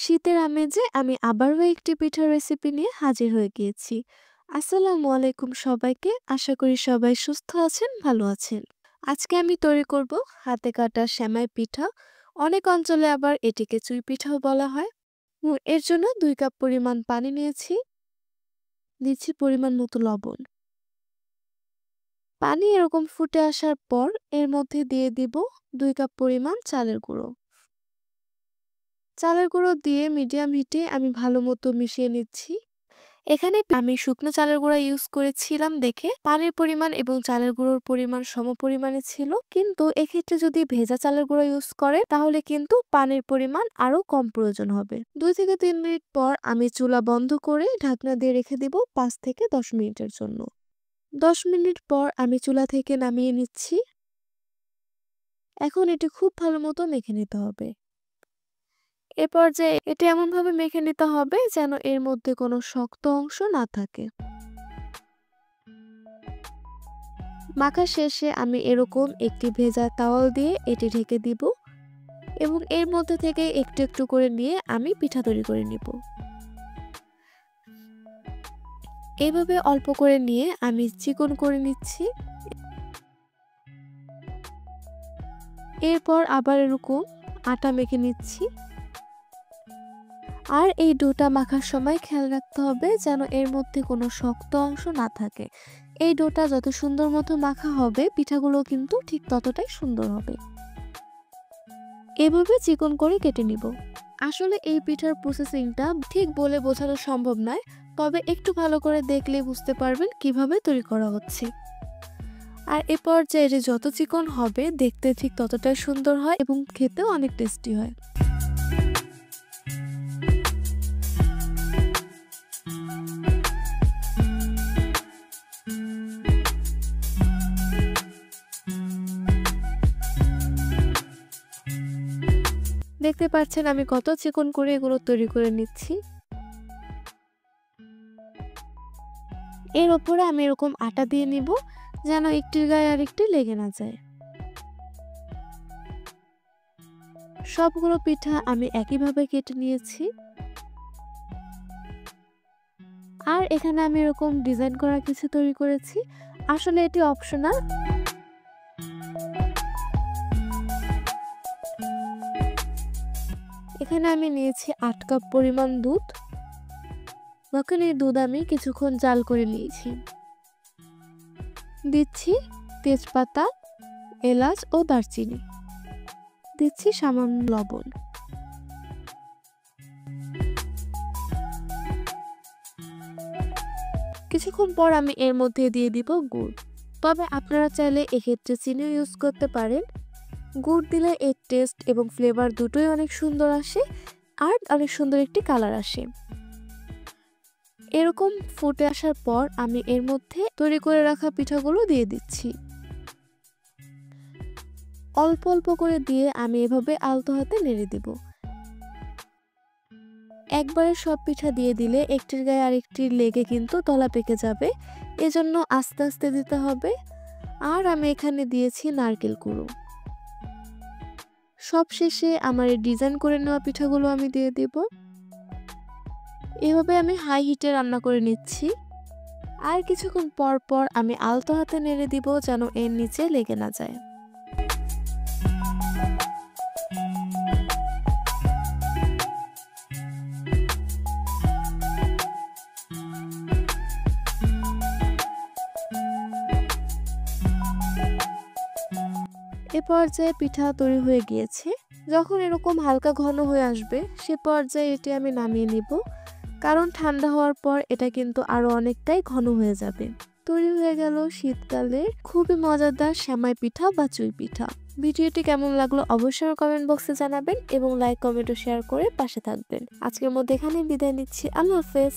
শীতের আমেজে আমি আবারও একটি পিঠার রেসিপি নিয়ে হাজির হয়ে গিয়েছি। আসসালামু আলাইকুম সবাইকে। আশা করি সবাই সুস্থ আছেন, ভালো আছেন। আজকে আমি তৈরি করব হাতে কাটা সেমাই পিঠা। অনেক অঞ্চলে আবার এটিকে চুই পিঠাও বলা হয়। এর জন্য 2 কাপ পরিমাণ পানি নিয়েছি। দিচ্ছি পরিমাণ মতো লবণ। পানি এরকম ফুটে আসার পর এর মধ্যে দিয়ে দিব 2 কাপ পরিমাণ চালের গুঁড়ো। চালের গুঁড়ো দিয়ে মিডিয়াম হিটে আমি ভালো মতো মিশিয়ে নিচ্ছি। এখানে আমি শুকনো চালের গুঁড়া ইউজ করেছিলাম দেখে পানির পরিমাণ এবং চালের গুঁড়োর পরিমাণ সমপরিমাণে ছিল, কিন্তু এক্ষেত্রে যদি ভেজা চালের গুঁড়ো ইউজ করে তাহলে কিন্তু পানির পরিমাণ আরো কম প্রয়োজন হবে। 2 থেকে 3 মিনিট পর আমি চুলা বন্ধ করে ঢাকনা দিয়ে রেখে দিব 5 থেকে 10 মিনিটের জন্য। 10 মিনিট পর আমি চুলা থেকে নামিয়ে নিচ্ছি। এখন এটি খুব ভালো মতো মেখে নিতে হবে। এ পর্যায়ে এটা এমনভাবে মেখে নিতে হবে যেন এর মধ্যে কোনো শক্ত অংশ না থাকে। মাখা শেষে আমি এরকম একটি ভেজা তাওয়াল দিয়ে এটি ঢেকে দিব এবং এর মধ্যে থেকে একটু একটু করে নিয়ে আমি পিঠা তৈরি করে নিব। এইভাবে অল্প করে নিয়ে আমি চিকন করে নিচ্ছি। এরপর আবার এরকম আটা মেখে নিচ্ছি। আর এই ডোটা মাখার সময় খেয়াল রাখতে হবে যেন এর মধ্যে কোনো শক্ত অংশ না থাকে। এই ডোটা যত সুন্দর মতো মাখা হবে পিঠাগুলো কিন্তু ঠিক ততটাই সুন্দর হবে। এভাবে চিকন করে কেটে নিব। আসলে এই পিঠার প্রসেসিংটা ঠিক বলে বোঝানো সম্ভব নয়, তবে একটু ভালো করে দেখলে বুঝতে পারবেন কিভাবে তৈরি করা হচ্ছে। আর এ পর্যায়ে যত চিকন হবে দেখতে ঠিক ততটাই সুন্দর হয় এবং খেতেও অনেক টেস্টি হয়। দেখতে পাচ্ছেন আমি কত চিকন করে এগুলো তৈরি করে নিচ্ছি। এর উপরে আমি এরকম আটা দিয়ে নিব যেন একটির গায়ে আরেকটি লেগে না যায়। সবগুলো পিঠা আমি একইভাবে কেটে নিয়েছি। আর এখানে আমি এরকম ডিজাইন করা কিছু তৈরি করেছি। আসলে এটি অপশনাল। এখানে আমি নিয়েছি 8 কাপ পরিমাণ দুধ। এখন এই দুধ আমি কিছুক্ষণ জাল করে নিয়েছি। দিচ্ছি তেজপাতা, এলাচ ও দারচিনি। দিচ্ছি সামান্য লবণ। কিছুক্ষণ পর আমি এর মধ্যে দিয়ে দিব গুড়। তবে আপনারা চাইলে এক্ষেত্রে চিনিও ইউজ করতে পারেন। গুড় দিলে এর টেস্ট এবং ফ্লেভার দুটোই অনেক সুন্দর আসে আর অনেক সুন্দর একটি কালার আসে। এরকম ফুটে আসার পর আমি এর মধ্যে তৈরি করে রাখা পিঠাগুলো দিয়ে দিচ্ছি। অল্প অল্প করে দিয়ে আমি এভাবে আলতো হাতে নেড়ে দেব। একবারে সব পিঠা দিয়ে দিলে একটির গায়ে আরেকটির লেগে কিন্তু তলা পেকে যাবে, এজন্য আস্তে আস্তে দিতে হবে। আর আমি এখানে দিয়েছি নারকেল কুড়ো। সবশেষে আমার এই ডিজাইন করে নেওয়া পিঠাগুলো আমি দিয়ে দিব। এভাবে আমি হাই হিটে রান্না করে নিচ্ছি। আর কিছুক্ষণ পর পর আমি আলতো হাতে নেড়ে দিব যেন এর নিচে লেগে না যায়। এ পর্যায়ে পিঠা তৈরি হয়ে গিয়েছে। যখন এরকম হালকা ঘন হয়ে আসবে সে পর্যায়ে এটি আমি নামিয়ে নিব, কারণ ঠান্ডা হওয়ার পর এটা কিন্তু আরো অনেকটাই ঘন হয়ে যাবে। তৈরি হয়ে গেল শীতকালে খুবই মজাদার সেমাই পিঠা বা চুই পিঠা। ভিডিওটি কেমন লাগলো অবশ্যই কমেন্ট বক্সে জানাবেন এবং লাইক, কমেন্ট ও শেয়ার করে পাশে থাকবেন। আজকের মধ্যে এখানেই বিদায় নিচ্ছি। আল্লাহ হাফেজ।